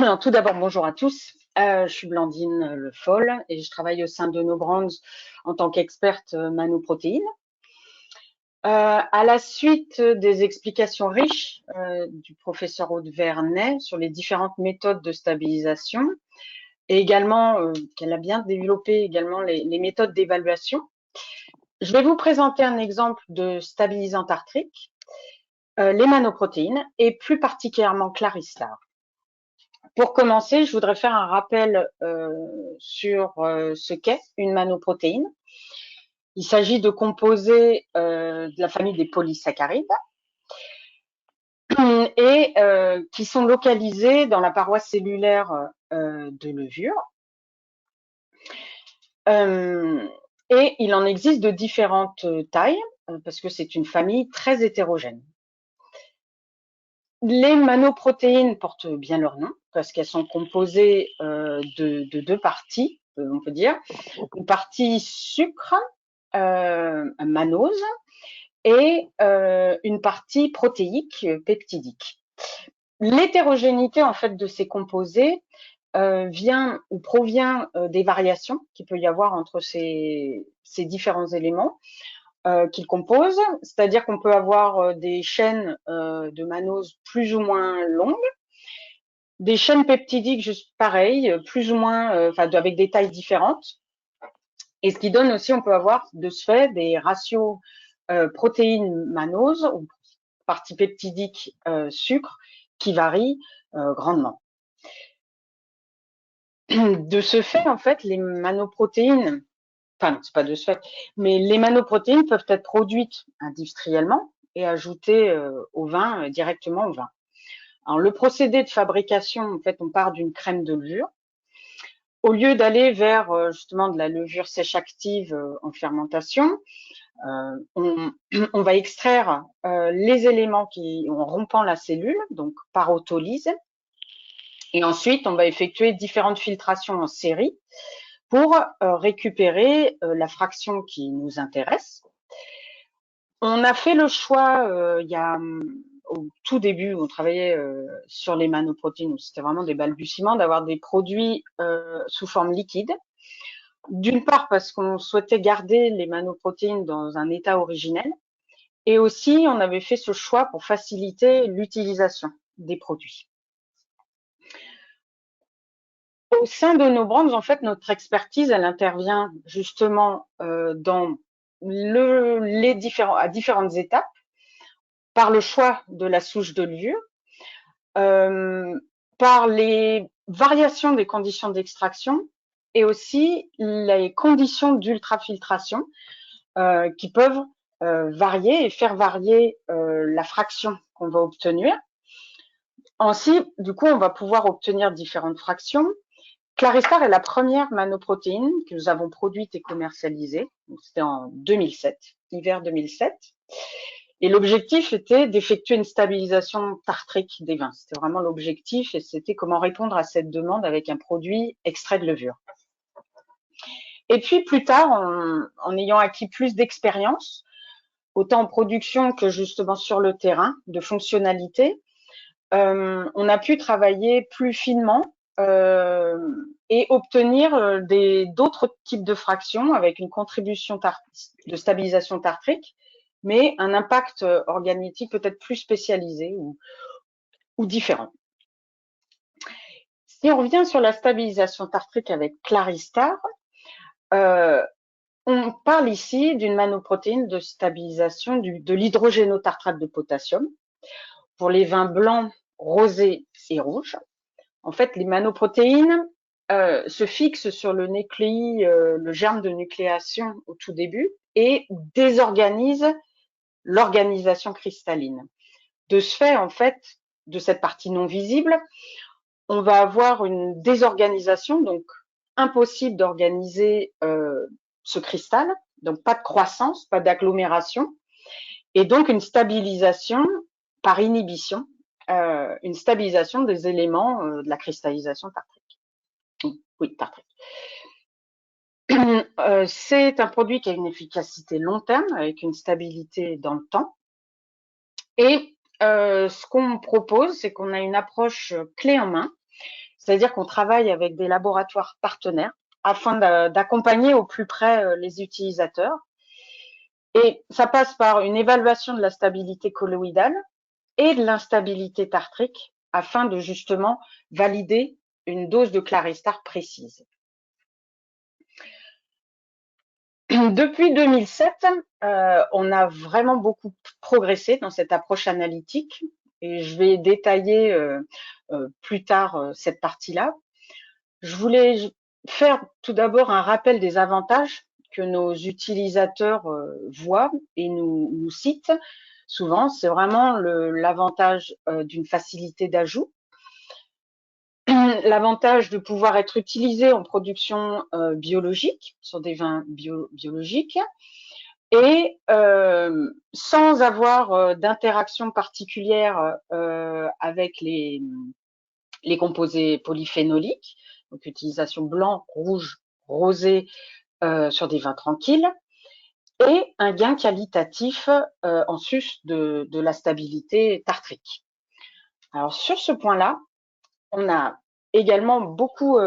Alors, tout d'abord, bonjour à tous. Je suis Blandine Le Foll et je travaille au sein de No Brands en tant qu'experte manoprotéines. À la suite des explications riches du professeur Aude Vernet sur les différentes méthodes de stabilisation et également qu'elle a bien développé également les méthodes d'évaluation, je vais vous présenter un exemple de stabilisant tartrique, les manoprotéines et plus particulièrement Claristar. Pour commencer, je voudrais faire un rappel sur ce qu'est une manoprotéine. Il s'agit de composés de la famille des polysaccharides et qui sont localisés dans la paroi cellulaire de levure. Et il en existe de différentes tailles parce que c'est une famille très hétérogène. Les manoprotéines portent bien leur nom parce qu'elles sont composées de deux parties, on peut dire. Une partie sucre, mannose, et une partie protéique, peptidique. L'hétérogénéité en fait de ces composés vient ou provient des variations qu'il peut y avoir entre ces différents éléments qu'ils composent, c'est-à-dire qu'on peut avoir des chaînes de mannose plus ou moins longues, des chaînes peptidiques juste pareil, plus ou moins, avec des tailles différentes, et ce qui donne aussi, on peut avoir de ce fait des ratios protéines mannose ou partie peptidique sucre qui varient grandement. De ce fait, en fait, les manoprotéines, enfin, c'est pas de ce fait, mais les manoprotéines peuvent être produites industriellement et ajoutées au vin, directement au vin. Alors, le procédé de fabrication, en fait, on part d'une crème de levure. Au lieu d'aller vers justement de la levure sèche active en fermentation, on va extraire les éléments en rompant la cellule, donc par autolyse. Et ensuite, on va effectuer différentes filtrations en série pour récupérer la fraction qui nous intéresse. On a fait le choix, il y a au tout début, on travaillait sur les manoprotéines, c'était vraiment des balbutiements, d'avoir des produits sous forme liquide. D'une part parce qu'on souhaitait garder les manoprotéines dans un état originel, et aussi on avait fait ce choix pour faciliter l'utilisation des produits. Au sein de No Brands, en fait, notre expertise, elle intervient justement dans à différentes étapes, par le choix de la souche de levure, par les variations des conditions d'extraction et aussi les conditions d'ultrafiltration qui peuvent varier et faire varier la fraction qu'on va obtenir. Ensuite, du coup, on va pouvoir obtenir différentes fractions. Claristar est la première manoprotéine que nous avons produite et commercialisée. C'était en 2007, hiver 2007. Et l'objectif était d'effectuer une stabilisation tartrique des vins. C'était vraiment l'objectif et c'était comment répondre à cette demande avec un produit extrait de levure. Et puis plus tard, en ayant acquis plus d'expérience, autant en production que justement sur le terrain, de fonctionnalité, on a pu travailler plus finement et obtenir d'autres types de fractions avec une contribution de stabilisation tartrique, mais un impact organoleptique peut-être plus spécialisé ou différent. Si on revient sur la stabilisation tartrique avec Claristar, on parle ici d'une manoprotéine de stabilisation de l'hydrogénotartrate de potassium pour les vins blancs, rosés et rouges. En fait, les manoprotéines se fixent sur le le germe de nucléation au tout début et désorganisent l'organisation cristalline. De ce fait, en fait, de cette partie non visible, on va avoir une désorganisation, donc impossible d'organiser ce cristal, donc pas de croissance, pas d'agglomération, et donc une stabilisation par inhibition, une stabilisation des éléments de la cristallisation tartrique. Oui, tartrique. C'est un produit qui a une efficacité long terme avec une stabilité dans le temps. Et ce qu'on propose, c'est qu'on a une approche clé en main, C'est-à-dire qu'on travaille avec des laboratoires partenaires afin d'accompagner au plus près les utilisateurs. Et ça passe par une évaluation de la stabilité colloïdale et de l'instabilité tartrique afin de justement valider une dose de Claristar précise. Depuis 2007, on a vraiment beaucoup progressé dans cette approche analytique et je vais détailler plus tard cette partie-là. Je voulais faire tout d'abord un rappel des avantages que nos utilisateurs voient et nous citent. Souvent, c'est vraiment l'avantage d'une facilité d'ajout, l'avantage de pouvoir être utilisé en production biologique, sur des vins biologiques, et sans avoir d'interaction particulière avec les composés polyphénoliques, donc utilisation blanc, rouge, rosé sur des vins tranquilles, et un gain qualitatif en sus de la stabilité tartrique. Alors sur ce point-là, on a également beaucoup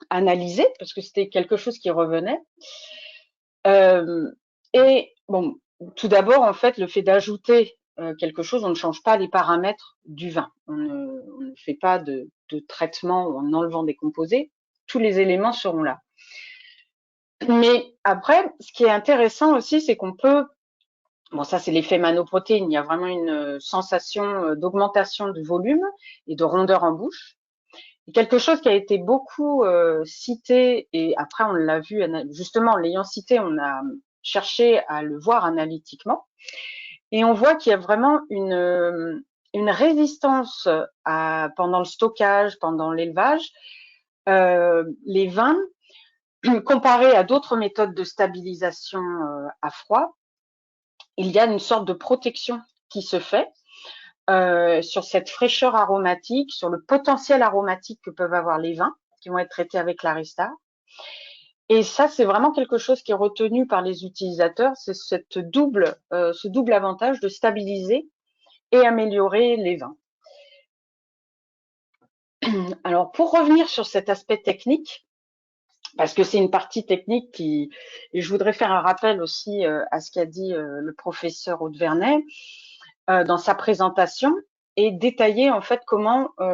analysé, parce que c'était quelque chose qui revenait. Et bon, tout d'abord, en fait, le fait d'ajouter quelque chose, on ne change pas les paramètres du vin. On ne fait pas de traitement en enlevant des composés. Tous les éléments seront là. Mais après, ce qui est intéressant aussi, c'est qu'on peut, bon, ça c'est l'effet manoprotéine, il y a vraiment une sensation d'augmentation de volume et de rondeur en bouche. Et quelque chose qui a été beaucoup cité, et après on l'a vu, justement en l'ayant cité, on a cherché à le voir analytiquement, et on voit qu'il y a vraiment une résistance pendant le stockage, pendant l'élevage. Les vins, comparés à d'autres méthodes de stabilisation à froid, il y a une sorte de protection qui se fait sur cette fraîcheur aromatique, sur le potentiel aromatique que peuvent avoir les vins qui vont être traités avec Claristar. Et ça, c'est vraiment quelque chose qui est retenu par les utilisateurs, c'est ce double avantage de stabiliser et améliorer les vins. Alors, pour revenir sur cet aspect technique, parce que c'est une partie technique et je voudrais faire un rappel aussi à ce qu'a dit le professeur Aude-Vernet dans sa présentation et détailler en fait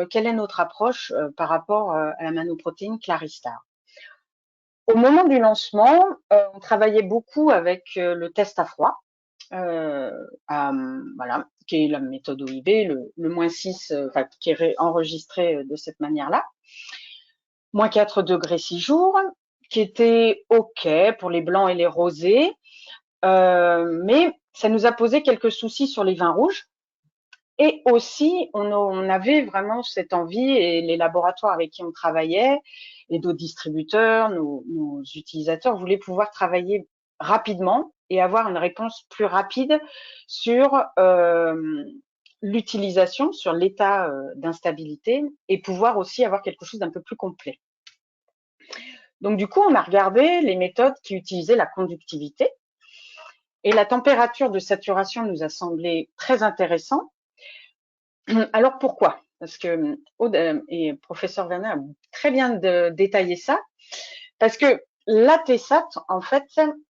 quelle est notre approche par rapport à la manoprotéine Claristar. Au moment du lancement, on travaillait beaucoup avec le test à froid, voilà, qui est la méthode OIB, le -6, qui est enregistré de cette manière-là. -4 degrés 6 jours, qui était OK pour les blancs et les rosés, mais ça nous a posé quelques soucis sur les vins rouges. Et aussi, on avait vraiment cette envie, et les laboratoires avec qui on travaillait, et d'autres distributeurs, nos utilisateurs voulaient pouvoir travailler rapidement et avoir une réponse plus rapide sur l'utilisation, sur l'état d'instabilité, et pouvoir aussi avoir quelque chose d'un peu plus complet. Donc du coup, on a regardé les méthodes qui utilisaient la conductivité, et la température de saturation nous a semblé très intéressant. Alors pourquoi? Parce que Aude et professeur Werner a très bien détaillé ça, parce que la TSAT, en fait,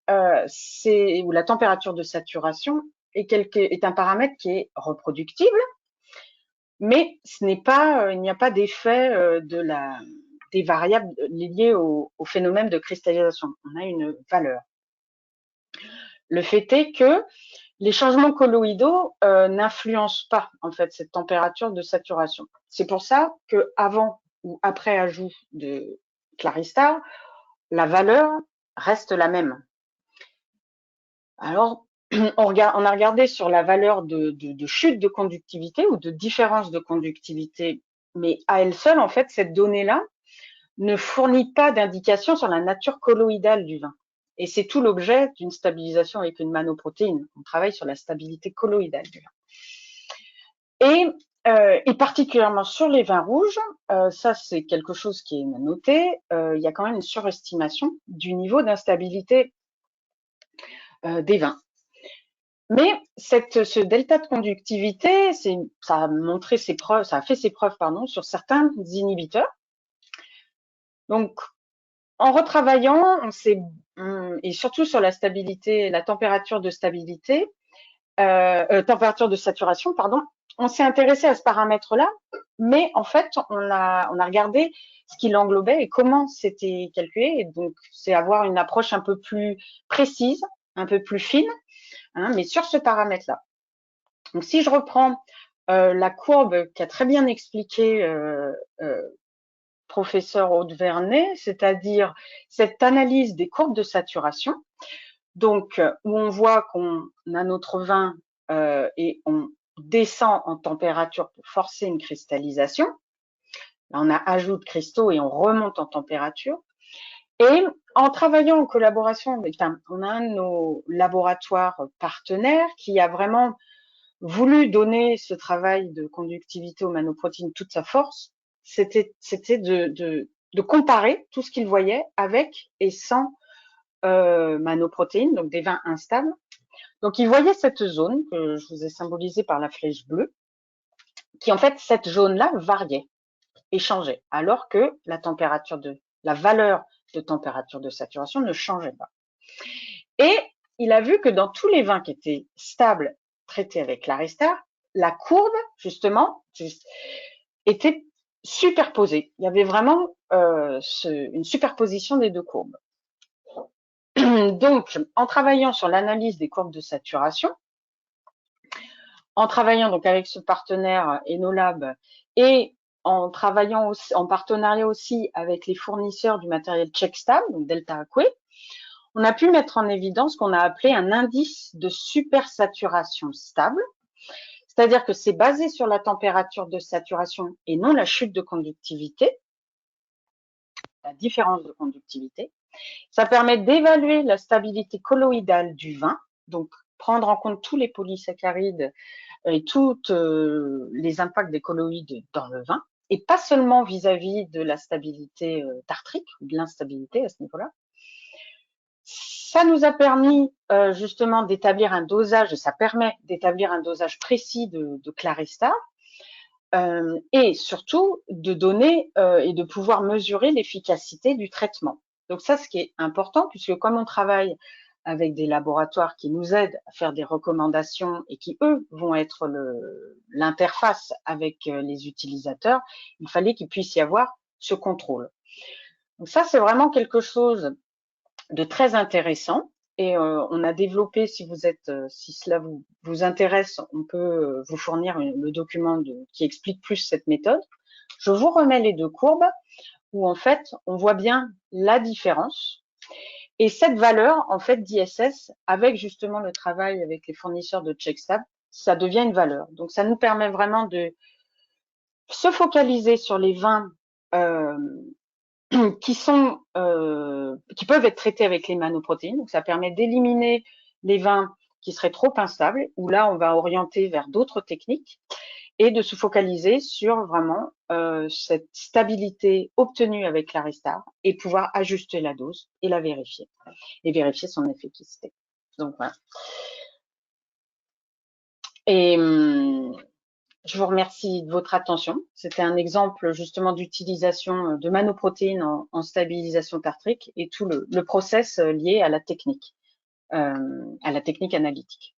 ou la température de saturation est un paramètre qui est reproductible, mais ce n'est pas, il n'y a pas d'effet des variables liées au phénomène de cristallisation. On a une valeur. Le fait est que les changements colloïdaux n'influencent pas en fait cette température de saturation. C'est pour ça que avant ou après ajout de Claristar, la valeur reste la même. Alors, on a regardé sur la valeur de chute de conductivité ou de différence de conductivité, mais à elle seule, en fait, cette donnée-là ne fournit pas d'indication sur la nature colloïdale du vin. Et c'est tout l'objet d'une stabilisation avec une manoprotéine. On travaille sur la stabilité colloïdale du vin. Et particulièrement sur les vins rouges, ça c'est quelque chose qui est noté, il y a quand même une surestimation du niveau d'instabilité des vins. Mais ce delta de conductivité, ça a montré ses preuves, ça a fait ses preuves, pardon, sur certains inhibiteurs. Donc, en retravaillant, et surtout sur la stabilité, la température de stabilité, température de saturation, pardon, on s'est intéressé à ce paramètre-là, mais en fait, on a regardé ce qu'il englobait et comment c'était calculé. Et donc, c'est avoir une approche un peu plus précise, un peu plus fine, hein, mais sur ce paramètre-là. Donc, si je reprends la courbe qu'a très bien expliqué professeur Aude-Vernet, c'est-à-dire cette analyse des courbes de saturation, donc où on voit qu'on a notre vin et on descend en température pour forcer une cristallisation. Là, on a ajout de cristaux et on remonte en température. Et en travaillant en collaboration avec on a un de nos laboratoires partenaires qui a vraiment voulu donner ce travail de conductivité aux manoprotéines toute sa force, c'était de comparer tout ce qu'il voyait avec et sans manoprotéines, donc des vins instables. Donc il voyait cette zone que je vous ai symbolisée par la flèche bleue, qui en fait cette zone-là variait et changeait, alors que la valeur de température de saturation ne changeait pas. Et il a vu que dans tous les vins qui étaient stables, traités avec l'Aristar, la courbe, justement, était superposée. Il y avait vraiment une superposition des deux courbes. Donc, en travaillant sur l'analyse des courbes de saturation, en travaillant donc avec ce partenaire Enolab et en travaillant aussi, en partenariat aussi avec les fournisseurs du matériel CheckStab, donc Delta Aquae, on a pu mettre en évidence ce qu'on a appelé un indice de supersaturation stable, c'est-à-dire que c'est basé sur la température de saturation et non la chute de conductivité, la différence de conductivité. Ça permet d'évaluer la stabilité colloïdale du vin, donc prendre en compte tous les polysaccharides et tous les impacts des colloïdes dans le vin, et pas seulement vis-à-vis de la stabilité tartrique ou de l'instabilité à ce niveau-là. Ça nous a permis justement d'établir un dosage, et ça permet d'établir un dosage précis de Clarista, et surtout de donner et de pouvoir mesurer l'efficacité du traitement. Donc ça, ce qui est important, puisque comme on travaille avec des laboratoires qui nous aident à faire des recommandations et qui, eux, vont être l'interface avec les utilisateurs, il fallait qu'il puisse y avoir ce contrôle. Donc ça, c'est vraiment quelque chose de très intéressant. Et on a développé, si cela vous intéresse, on peut vous fournir le document qui explique plus cette méthode. Je vous remets les deux courbes où en fait on voit bien la différence. Et cette valeur en fait d'ISS, avec justement le travail avec les fournisseurs de CheckStab, ça devient une valeur. Donc ça nous permet vraiment de se focaliser sur les vins qui peuvent être traités avec les manoprotéines. Donc ça permet d'éliminer les vins qui seraient trop instables, où là on va orienter vers d'autres techniques et de se focaliser sur vraiment cette stabilité obtenue avec l'Aristar et pouvoir ajuster la dose et la vérifier et vérifier son efficacité. Donc voilà. Et je vous remercie de votre attention. C'était un exemple justement d'utilisation de manoprotéines en stabilisation tartrique et tout le process lié à la technique analytique.